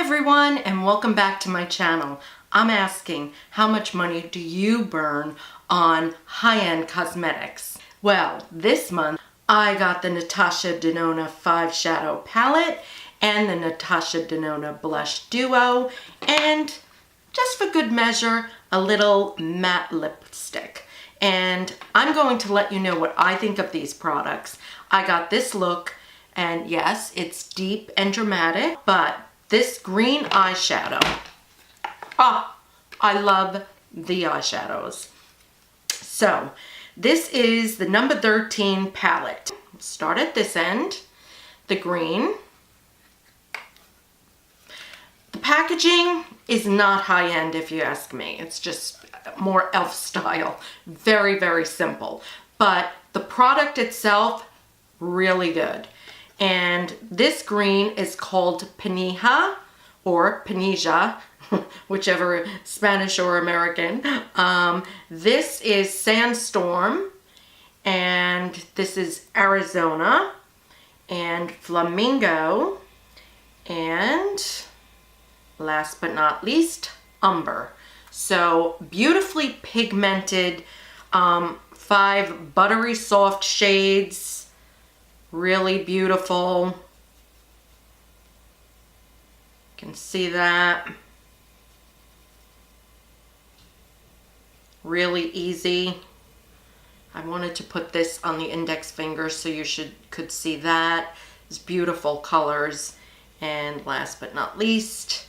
everyone, and welcome back to my channel. I'm asking, how much money do you burn on high-end cosmetics? Well, this month I got the Natasha Denona 5 Shadow Palette and the Natasha Denona Blush Duo, and just for good measure, a little matte lipstick. And I'm going to let you know what I think of these products. I got this look, and yes, it's deep and dramatic, but this green eyeshadow, I love the eyeshadows. So this is the number 13 palette. Start at this end, the green. The packaging is not high-end if you ask me. It's just more elf style. Very, very simple. But the product itself, really good. And this green is called Pinija or Pinija, whichever Spanish or American. This is Sandstorm, and this is Arizona, and Flamingo, and last but not least, Umber. So beautifully pigmented, 5 buttery soft shades. Really beautiful. You can see that. Really easy. I wanted to put this on the index finger so you could see that. It's beautiful colors. And last but not least,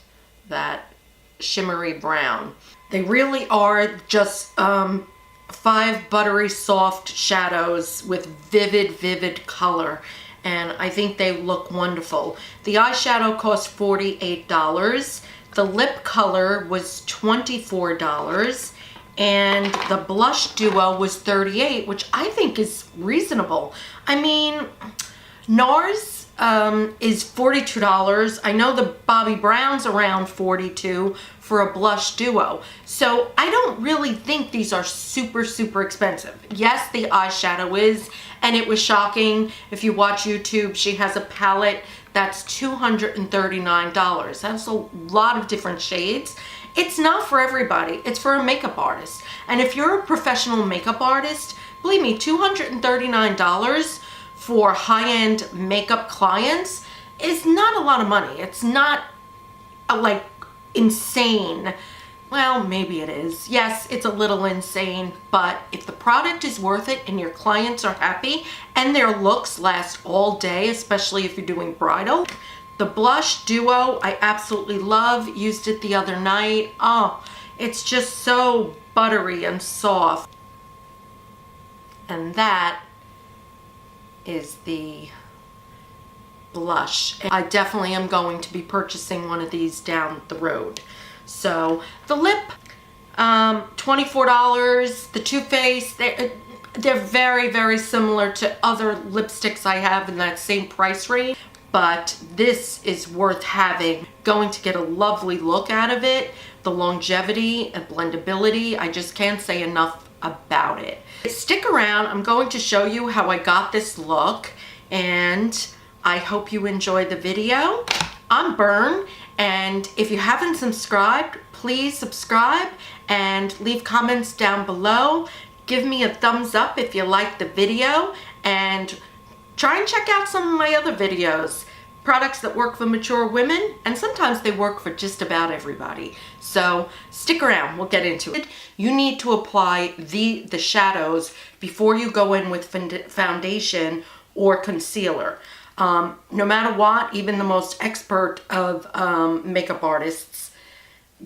that shimmery brown. They really are just 5 buttery soft shadows with vivid color, and I think they look wonderful. The eyeshadow cost $48. The lip color was $24, and the blush duo was $38, which I think is reasonable. I mean, NARS is $42. I know the Bobbi Brown's around $42 for a blush duo. So I don't really think these are super expensive. Yes, the eyeshadow is, and it was shocking. If you watch YouTube, she has a palette that's $239. That's a lot of different shades. It's not for everybody. It's for a makeup artist. And if you're a professional makeup artist, believe me, $239 for high-end makeup clients is not a lot of money. It's not like insane. Well, maybe it is. Yes, it's a little insane, but if the product is worth it and your clients are happy and their looks last all day, especially if you're doing bridal. The blush duo, I absolutely love. Used it the other night. Oh, it's just so buttery and soft. And that is the blush. I definitely am going to be purchasing one of these down the road. So the lip, $24. The Too Faced, they're very similar to other lipsticks I have in that same price range, but this is worth having. Going to get a lovely look out of it. The longevity and blendability, I just can't say enough about it. Stick around. I'm going to show you how I got this look, and I hope you enjoy the video. I'm Bern, and if you haven't subscribed, please subscribe and leave comments down below. Give me a thumbs up if you like the video, and try and check out some of my other videos. Products that work for mature women, and sometimes they work for just about everybody. So stick around, we'll get into it. You need to apply the shadows before you go in with foundation or concealer. No matter what, even the most expert of makeup artists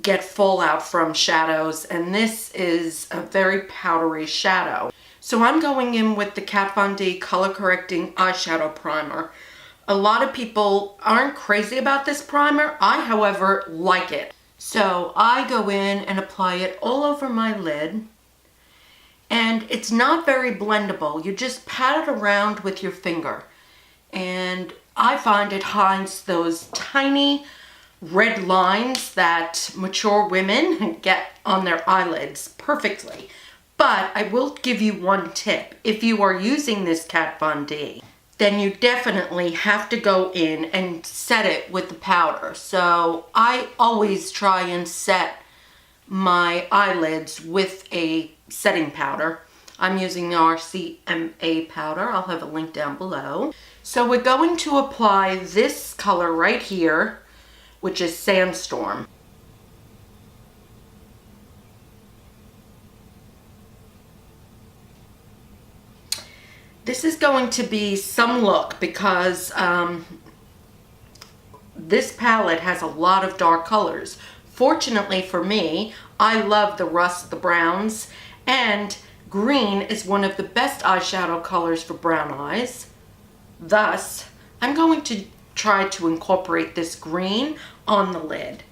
get fallout from shadows, and this is a very powdery shadow. So I'm going in with the Kat Von D Color Correcting Eyeshadow Primer. A lot of people aren't crazy about this primer. I, however, like it. So I go in and apply it all over my lid. And it's not very blendable. You just pat it around with your finger. And I find it hides those tiny red lines that mature women get on their eyelids perfectly. But I will give you one tip. If you are using this Kat Von D, then you definitely have to go in and set it with the powder. So I always try and set my eyelids with a setting powder. I'm using the RCMA powder. I'll have a link down below. So we're going to apply this color right here, which is Sandstorm. This is going to be some look because this palette has a lot of dark colors. Fortunately for me, I love the rust, the browns, and green is one of the best eyeshadow colors for brown eyes. Thus, I'm going to try to incorporate this green on the lid.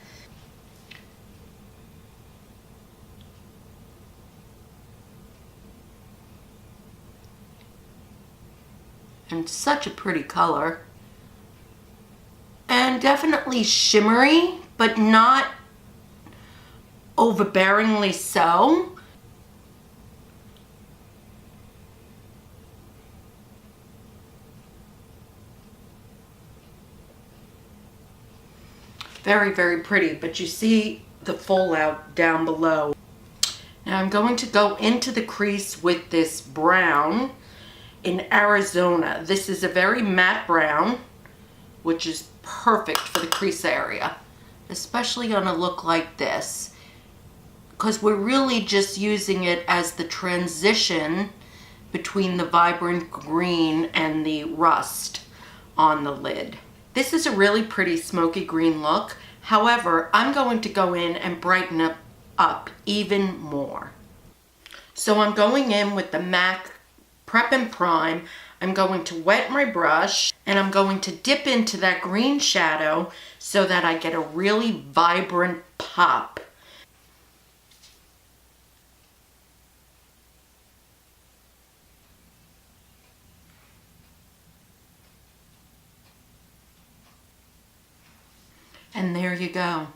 And such a pretty color. And definitely shimmery, but not overbearingly so. Very, very pretty, but you see the fallout down below. Now I'm going to go into the crease with this brown in Arizona. This is a very matte brown, which is perfect for the crease area, especially on a look like this, because we're really just using it as the transition between the vibrant green and the rust on the lid. This is a really pretty smoky green look. However, I'm going to go in and brighten it up even more. So I'm going in with the MAC Prep and Prime. I'm going to wet my brush and I'm going to dip into that green shadow so that I get a really vibrant pop. And there you go.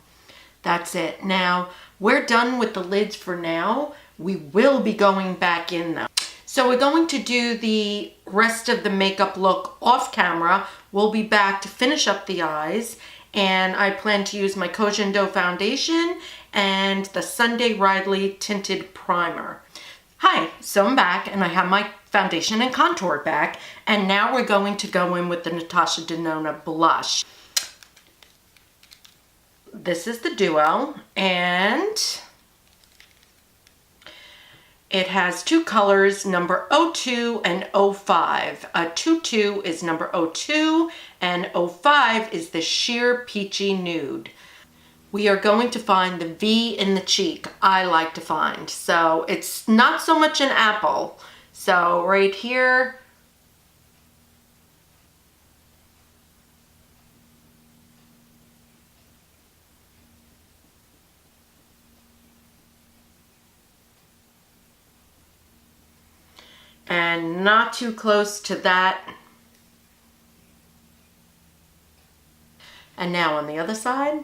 That's it. Now, we're done with the lids for now. We will be going back in though. So we're going to do the rest of the makeup look off camera. We'll be back to finish up the eyes. And I plan to use my Kojando foundation and the Sunday Riley tinted primer. Hi, so I'm back and I have my foundation and contour back. And now we're going to go in with the Natasha Denona blush. This is the Duo, and it has two colors, number 02 and 05. 22 is number 02, and 05 is the sheer peachy nude. We are going to find the V in the cheek, I like to find. So it's not so much an apple. So right here, and not too close to that. And now on the other side.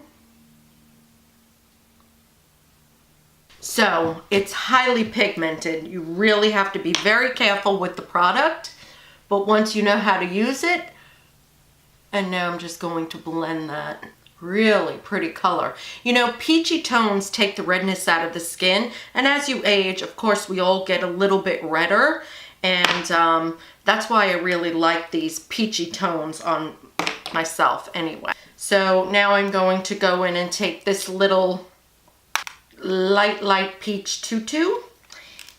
So it's highly pigmented. You really have to be very careful with the product, but once you know how to use it, and now I'm just going to blend that. Really pretty color. You know, peachy tones take the redness out of the skin, and as you age, of course, we all get a little bit redder. And that's why I really like these peachy tones on myself anyway. So now I'm going to go in and take this little light peach tutu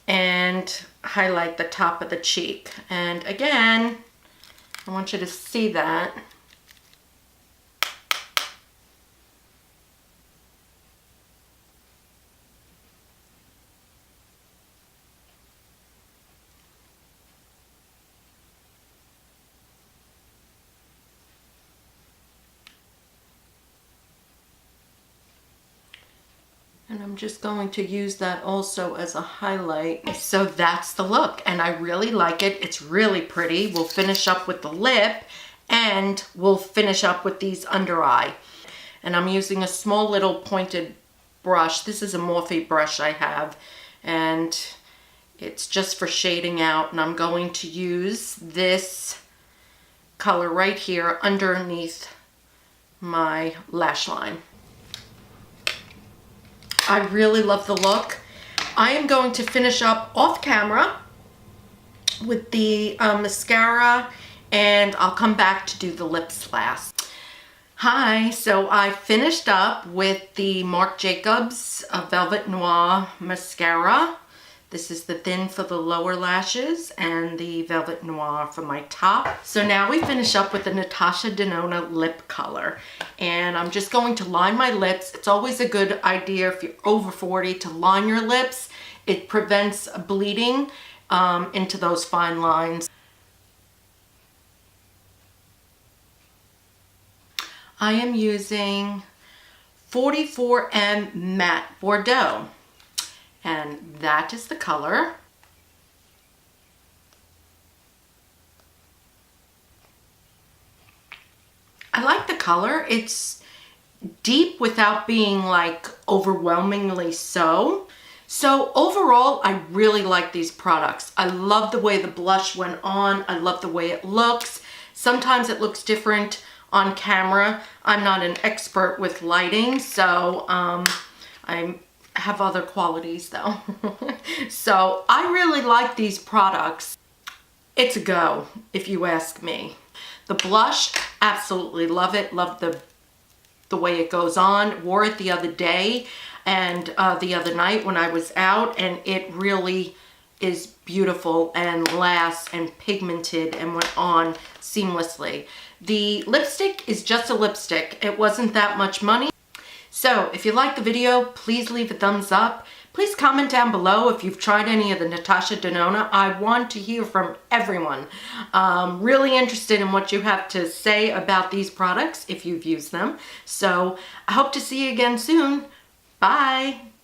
and highlight the top of the cheek. And again, I want you to see that. And I'm just going to use that also as a highlight. So that's the look, and I really like it. It's really pretty. We'll finish up with the lip, and we'll finish up with these under eye. And I'm using a small little pointed brush. This is a Morphe brush I have, and it's just for shading out. And I'm going to use this color right here underneath my lash line. I really love the look. I am going to finish up off camera with the mascara, and I'll come back to do the lips last. Hi, so I finished up with the Marc Jacobs Velvet Noir mascara. This is the thin for the lower lashes and the Velvet Noir for my top. So now we finish up with the Natasha Denona lip color. And I'm just going to line my lips. It's always a good idea if you're over 40 to line your lips. It prevents bleeding into those fine lines. I am using 44M Matte Bordeaux. And that is the color. I like the color. It's deep without being like overwhelmingly so. So overall, I really like these products. I love the way the blush went on. I love the way it looks. Sometimes it looks different on camera. I'm not an expert with lighting, so I have other qualities though. So I really like these products. It's a go, if you ask me. The blush, absolutely love it. Love the way it goes on. Wore it the other day and the other night when I was out, and it really is beautiful and lasts and pigmented and went on seamlessly. The lipstick is just a lipstick. It wasn't that much money. So if you liked the video, please leave a thumbs up. Please comment down below if you've tried any of the Natasha Denona. I want to hear from everyone. Really interested in what you have to say about these products if you've used them. So I hope to see you again soon. Bye.